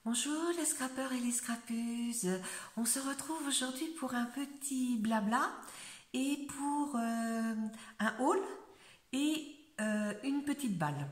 Bonjour les scrappeurs et les scrappeuses. On se retrouve aujourd'hui pour un petit blabla et pour un haul et une petite balle.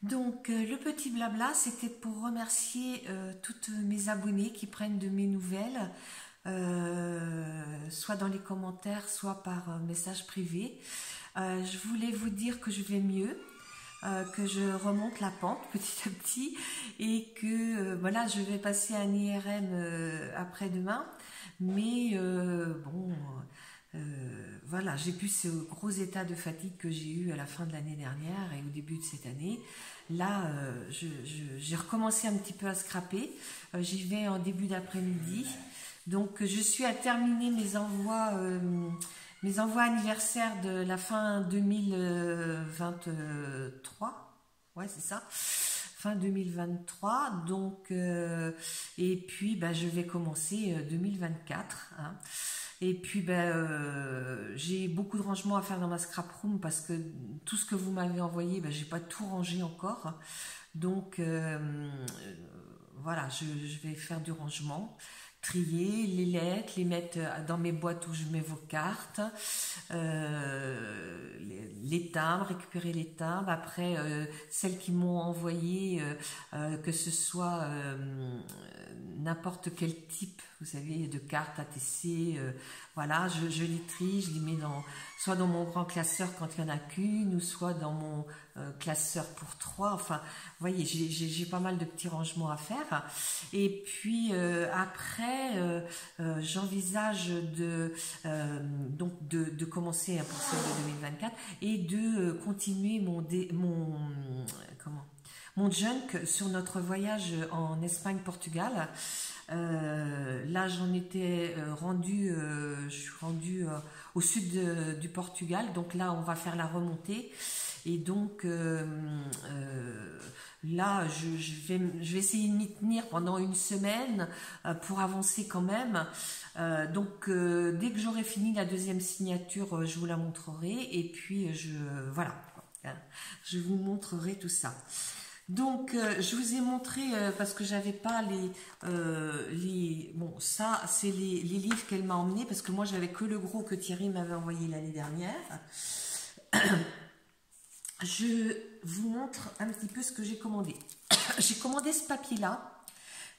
Donc le petit blabla, c'était pour remercier toutes mes abonnées qui prennent de mes nouvelles, soit dans les commentaires, soit par message privé. Je voulais vous dire que je vais mieux, que je remonte la pente petit à petit et que voilà, je vais passer un IRM après-demain. Mais bon, voilà, j'ai plus ce gros état de fatigue que j'ai eu à la fin de l'année dernière et au début de cette année. Là, j'ai recommencé un petit peu à scraper. J'y vais en début d'après-midi. Donc, je suis à terminer mes envois anniversaires de la fin 2023. Ouais, c'est ça. Fin 2023. Donc, et puis, bah, je vais commencer 2024. Hein. Et puis, j'ai beaucoup de rangements à faire dans ma scrap room parce que tout ce que vous m'avez envoyé, j'ai pas tout rangé encore. Donc, voilà, je vais faire du rangement, trier les lettres, les mettre dans mes boîtes où je mets vos cartes, les timbres, récupérer les timbres. Après, celles qui m'ont envoyé, que ce soit n'importe quel type, vous savez, de cartes ATC, voilà, je les trie, je les mets soit dans mon grand classeur quand il n'y en a qu'une, ou soit dans mon classeur pour 3. Enfin, vous voyez, j'ai pas mal de petits rangements à faire. Et puis après, j'envisage de commencer pour celle de 2024 et de continuer mon junk sur notre voyage en Espagne-Portugal. Là, je suis rendue au sud du Portugal, donc là, on va faire la remontée. Et donc, là, je vais essayer de m'y tenir pendant une semaine pour avancer quand même. Donc, dès que j'aurai fini la deuxième signature, je vous la montrerai. Et puis, voilà, je vous montrerai tout ça. Donc, je vous ai montré, parce que j'avais pas bon, ça, c'est les livres qu'elle m'a emmenés, parce que moi, j'avais que le gros que Thierry m'avait envoyé l'année dernière. Je vous montre un petit peu ce que j'ai commandé. J'ai commandé ce papier-là,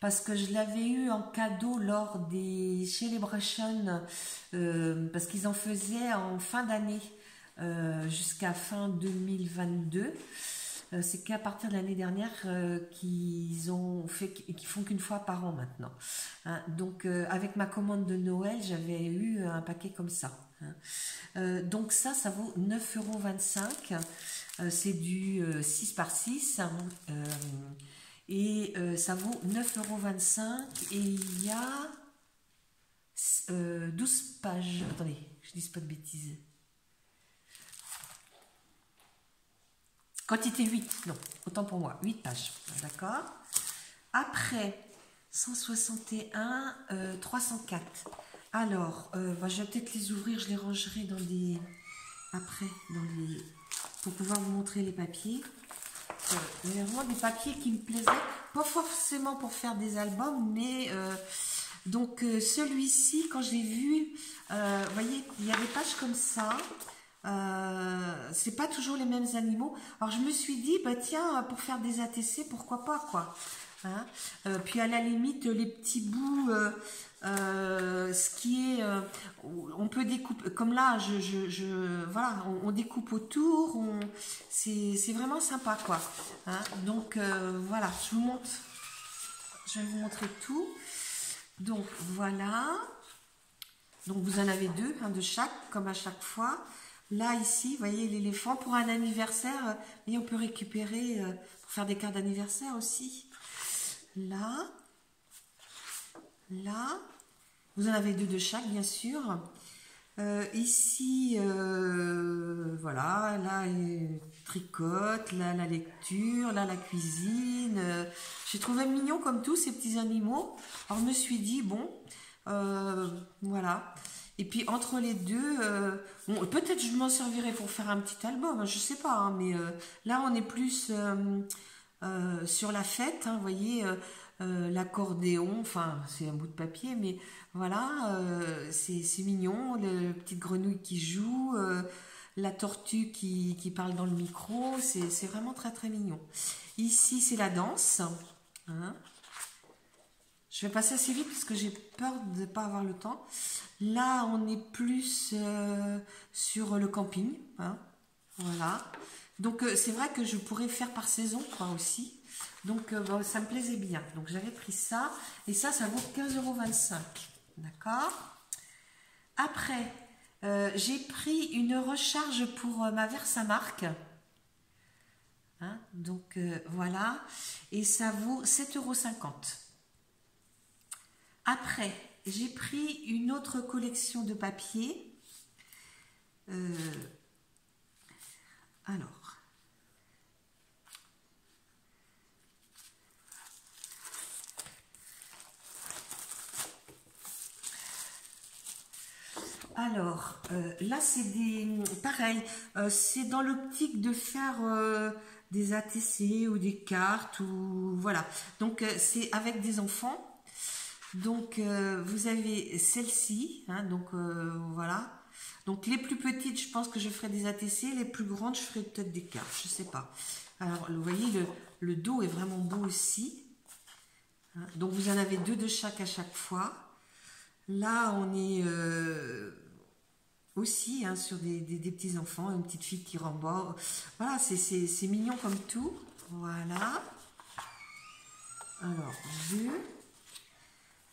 parce que je l'avais eu en cadeau lors des Celebrations, parce qu'ils en faisaient en fin d'année, jusqu'à fin 2022. C'est qu'à partir de l'année dernière qu'ils font qu'une fois par an maintenant. Hein. Donc avec ma commande de Noël, j'avais eu un paquet comme ça. Hein. Donc ça vaut 9,25 €. C'est du 6 par 6. Hein. Et ça vaut 9,25 € et il y a 12 pages. Attendez, je dis pas de bêtises. Quantité 8, non, autant pour moi, 8 pages, d'accord. Après, 161, 304. Alors, je vais peut-être les ouvrir, je les rangerai pour pouvoir vous montrer les papiers. Il y a vraiment des papiers qui me plaisaient, pas forcément pour faire des albums, mais donc celui-ci, quand je l'ai vu, vous voyez, il y a des pages comme ça. C'est pas toujours les mêmes animaux. Alors je me suis dit, tiens, pour faire des ATC, pourquoi pas, quoi. Hein. Puis à la limite, les petits bouts, ce qui est, on peut découper, comme là, voilà, on découpe autour, c'est vraiment sympa, quoi. Hein. Donc voilà, je vais vous montrer tout. Donc voilà. Donc vous en avez deux, un de chaque, comme à chaque fois. Là, ici, vous voyez l'éléphant pour un anniversaire. Et on peut récupérer pour faire des cartes d'anniversaire aussi. Là. Vous en avez deux de chaque, bien sûr. Ici, voilà. Là, tricote. Là, la lecture. Là, la cuisine. J'ai trouvé mignon comme tous ces petits animaux. Alors, je me suis dit, bon, voilà. Et puis entre les deux, bon, peut-être je m'en servirai pour faire un petit album, je sais pas, hein, mais là on est plus sur la fête, hein, vous voyez, l'accordéon, enfin c'est un bout de papier, mais voilà, c'est mignon, le petite grenouille qui joue, la tortue qui parle dans le micro, c'est vraiment très très mignon. Ici c'est la danse, hein. Je vais passer assez vite parce que j'ai peur de ne pas avoir le temps. Là on est plus sur le camping, hein, voilà. Donc c'est vrai que je pourrais faire par saison quoi aussi. Donc bon, ça me plaisait bien. Donc j'avais pris ça. Et ça vaut 15,25 €. D'accord. Après, j'ai pris une recharge pour ma Versamark. Hein, donc voilà. Et ça vaut 7,50 €. Après, j'ai pris une autre collection de papier. Alors, là c'est des... Pareil, c'est dans l'optique de faire des ATC ou des cartes ou... Voilà. Donc, c'est avec des enfants. Donc, vous avez celle-ci. Hein, donc, voilà. Donc, les plus petites, je pense que je ferai des ATC. Les plus grandes, je ferai peut-être des cartes. Je sais pas. Alors, vous voyez, le dos est vraiment beau aussi. Hein, donc, vous en avez 2 de chaque à chaque fois. Là, on est aussi hein, sur des petits enfants, une petite fille qui rembourse. Voilà, c'est mignon comme tout. Voilà. Alors, vu.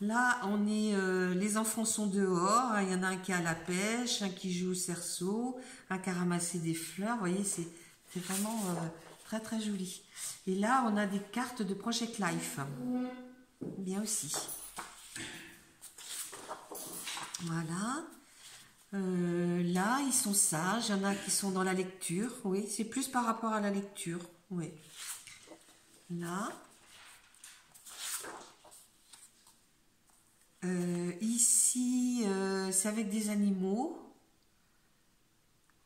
Là, on est, les enfants sont dehors. Il y en a un qui est à la pêche, un qui joue au cerceau, un qui a ramassé des fleurs. Vous voyez, c'est vraiment très très joli. Et là, on a des cartes de Project Life. Bien aussi. Voilà. Là, ils sont sages. Il y en a qui sont dans la lecture. Oui, c'est plus par rapport à la lecture. Oui. Là. Ici, c'est avec des animaux.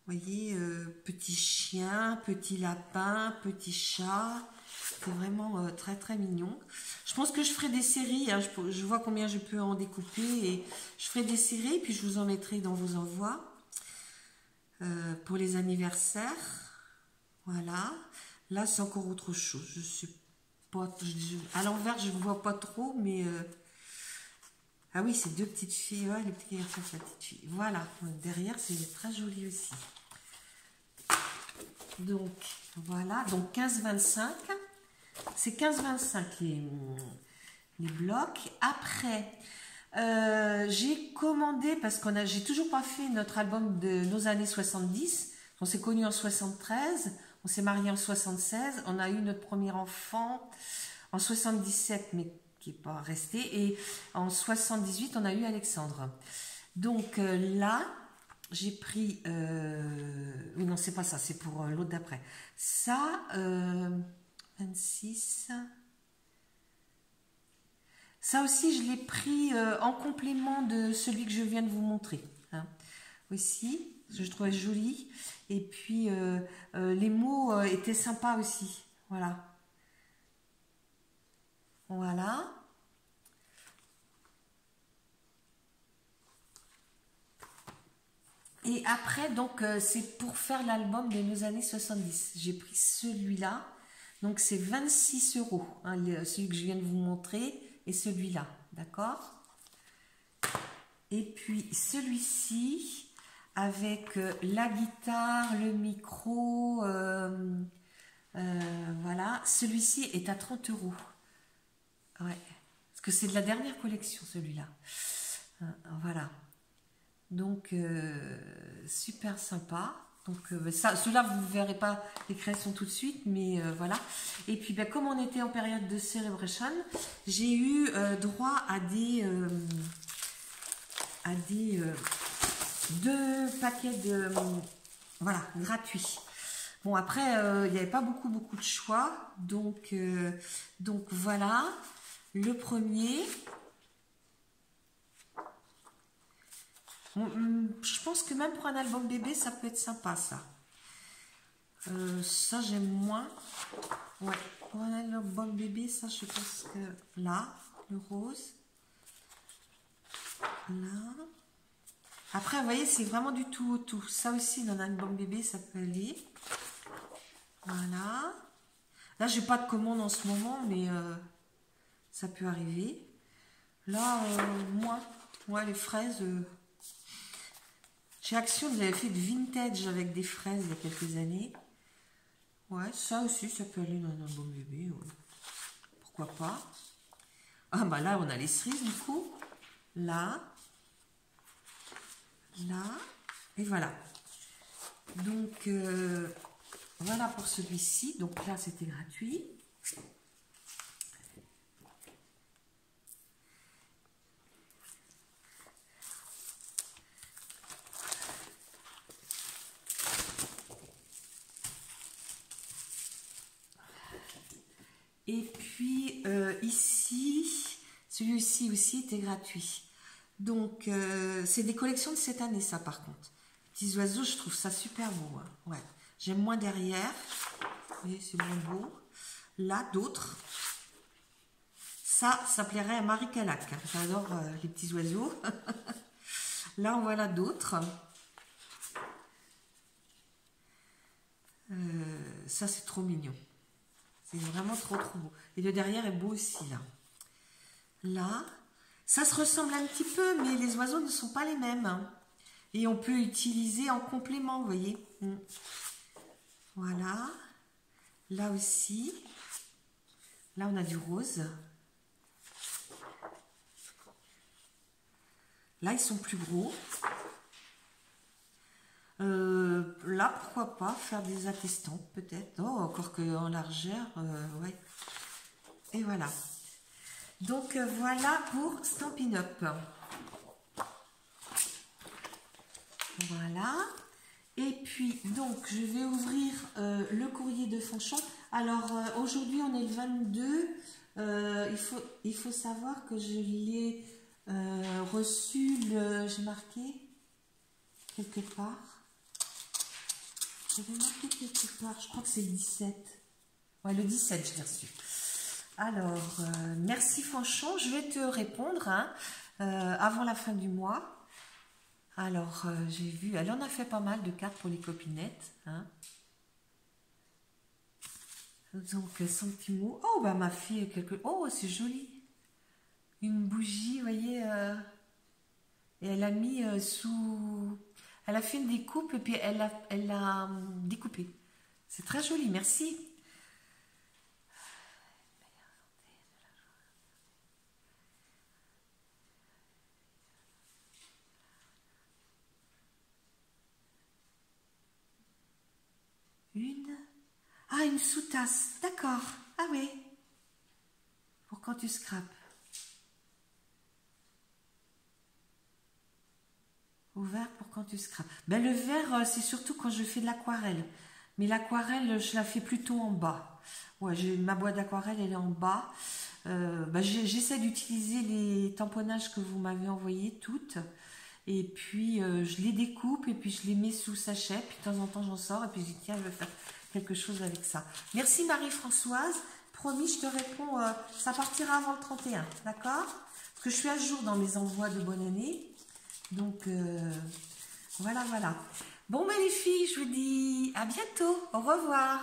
Vous voyez, petit chien, petit lapin, petit chat. C'est vraiment très très mignon. Je pense que je ferai des séries. Hein, je vois combien je peux en découper. Et je ferai des séries, puis je vous en mettrai dans vos envois. Pour les anniversaires. Voilà. Là, c'est encore autre chose. Je sais pas. À l'envers, je ne vois pas trop, mais... Ah oui, c'est 2 petites filles. Ouais, les petits garçons, c'est la petite fille. Voilà. Derrière, c'est très joli aussi. Donc, voilà. Donc, 15,25. C'est 15,25 les blocs. Après, j'ai commandé, parce que j'ai toujours pas fait notre album de nos années 70. On s'est connus en 73. On s'est mariés en 76. On a eu notre premier enfant en 77, mais qui n'est pas resté. Et en 78, on a eu Alexandre. Donc là, j'ai pris... oui, non, c'est pas ça, c'est pour l'autre d'après. Ça, 26... Ça aussi, je l'ai pris en complément de celui que je viens de vous montrer. Hein. Aussi, je trouvais joli. Et puis, les mots étaient sympas aussi. Voilà. Voilà. Et après, donc, c'est pour faire l'album de nos années 70. J'ai pris celui-là. Donc, c'est 26 €. Hein, celui que je viens de vous montrer et celui-là. D'accord? Et puis, celui-ci, avec la guitare, le micro, voilà. Celui-ci est à 30 €. Ouais. Parce que c'est de la dernière collection, celui-là. Voilà. Donc, super sympa. Donc, ceux-là, vous ne verrez pas les créations tout de suite, mais voilà. Et puis, ben, comme on était en période de Celebration, j'ai eu droit à des 2 paquets de... voilà, gratuits. Bon, après, il n'y avait pas beaucoup de choix. Donc voilà. Le premier... je pense que même pour un album bébé, ça peut être sympa, ça. Ça, j'aime moins. Ouais, Voilà le bon bébé, ça je pense que là, le rose. Là. Après, vous voyez, c'est vraiment du tout au tout. Ça aussi, dans un bon bébé, ça peut aller. Voilà. Là, j'ai pas de commande en ce moment, mais ça peut arriver. Là, moi, les fraises... Chez Action, vous avez fait de vintage avec des fraises il y a quelques années. Ouais, ça aussi, ça peut aller dans un bon bébé. Ouais. Pourquoi pas. Ah, bah là, on a les cerises, du coup. Là. Là. Et voilà. Donc, voilà pour celui-ci. Donc là, c'était gratuit. Et puis ici, celui-ci aussi était gratuit. Donc c'est des collections de cette année, ça par contre. Petits oiseaux, je trouve ça super beau. Hein. Ouais. J'aime moins derrière. Vous voyez, c'est moins beau. Là, d'autres. Ça plairait à Marie Calac. Hein. J'adore les petits oiseaux. Là, en voilà d'autres. Ça, c'est trop mignon. C'est vraiment trop beau. Et le derrière est beau aussi, là. Là, ça se ressemble un petit peu, mais les oiseaux ne sont pas les mêmes. Hein. Et on peut utiliser en complément, vous voyez. Voilà. Là aussi. Là, on a du rose. Là, ils sont plus gros. Là, pourquoi pas faire des attestants, peut-être. Oh, encore qu'en largeur, ouais. Et voilà. Donc, voilà pour Stampin' Up. Voilà. Et puis, donc, je vais ouvrir le courrier de Fanchon. Alors, aujourd'hui, on est le 22. Il faut savoir que je l'ai reçu, j'ai marqué quelque part. J'avais marqué quelque part, je crois que c'est le 17. Ouais, le 17, je l'ai reçu. Alors, merci Fanchon, je vais te répondre hein, avant la fin du mois. Alors, j'ai vu, elle en a fait pas mal de cartes pour les copinettes. Hein. Donc, son petit mot. Oh, bah ma fille, oh, c'est joli. Une bougie, vous voyez. Et elle a mis sous... Elle a fait une découpe et puis elle l'a découpé. C'est très joli, merci. Une sous-tasse, d'accord. Ah oui. Pour quand tu scrapes. Au vert pour quand tu scrapes. Ben, le vert, c'est surtout quand je fais de l'aquarelle. Mais l'aquarelle, je la fais plutôt en bas. Ouais, ma boîte d'aquarelle, elle est en bas. J'essaie d'utiliser les tamponnages que vous m'avez envoyés toutes. Et puis, je les découpe et puis je les mets sous sachet. Puis, de temps en temps, j'en sors. Et puis, je dis, tiens, je vais faire quelque chose avec ça. Merci Marie-Françoise. Promis, je te réponds. Ça partira avant le 31. D'accord? Parce que je suis à jour dans mes envois de bonne année. Donc, voilà. Bon, les filles, je vous dis à bientôt. Au revoir.